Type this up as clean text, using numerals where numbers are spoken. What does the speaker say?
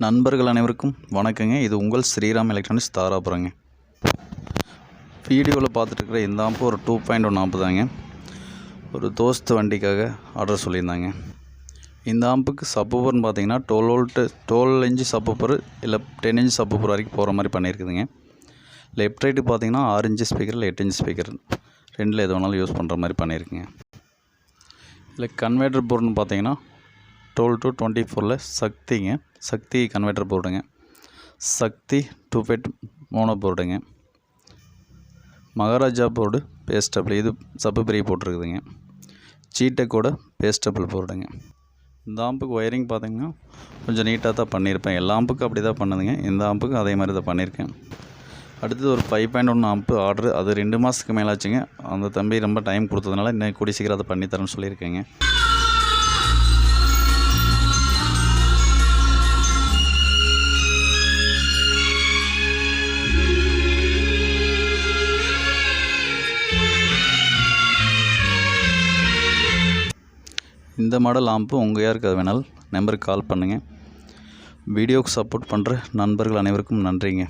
நண்பர்கள் அனைவருக்கும் வணக்கங்க. இது உங்கள் ஸ்ரீராம் எலக்ட்ரானிக்ஸ் தாராபுரங்க. வீடியோவில் பார்த்துட்டு இருக்கிற இந்த ஆம்பு ஒரு 2.1 ஆம்பு தாங்க. ஒரு தோஸ்த் வண்டிக்காக ஆர்டர் சொல்லியிருந்தாங்க. இந்த ஆம்புக்கு சப்பூப்பர்னு பார்த்தீங்கன்னா 12 இன்ச்சு சப்பூப்பர் இல்லை 10 இன்ச் சப்பூப்பர் வரைக்கும் போகிற மாதிரி பண்ணியிருக்குதுங்க. லெஃப்ட் ரைட்டு பார்த்தீங்கன்னா 6 இன்ச்சு ஸ்பீக்கர் இல்லை 8 இன்ச் ஸ்பீக்கர் ரெண்டில் எது வேணாலும் யூஸ் பண்ணுற மாதிரி பண்ணியிருக்குங்க. இல்லை கன்வெர்ட்டர் போர்டுன்னு பார்த்தீங்கன்னா 12 to 24 சக்தி கன்வெர்ட்டர் போர்டுங்க. சக்தி 2 மோனோ போர்டுங்க. மகாராஜா போர்டு பேஸ்டபிள், இது சப்பு போட்டிருக்குதுங்க. சீட்டக்கோட பேஸ்டபிள் போர்டுங்க. இந்த ஆம்புக்கு ஒயரிங் பார்த்திங்கன்னா கொஞ்சம் நீட்டாக தான் பண்ணியிருப்பேன். எல்லா ஆம்புக்கும் அப்படி தான் பண்ணுதுங்க. இந்த ஆம்புக்கும் அதே மாதிரி தான் பண்ணியிருக்கேன். அடுத்தது ஒரு 5.1 ஆம்பு ஆர்டரு, அது 2 மாதத்துக்கு மேலே ஆச்சுங்க. அந்த தம்பி ரொம்ப டைம் கொடுத்ததுனால இன்னும் கூடி சீக்கிரம் அதை பண்ணித்தரேன்னு சொல்லியிருக்கேங்க. இந்த மாடல் ஆம்பு உங்கள் யாருக்கு அது வேணாலும் நம்பருக்கு கால் பண்ணுங்கள். வீடியோவுக்கு சப்போர்ட் பண்ணுற நண்பர்கள் அனைவருக்கும் நன்றிங்க.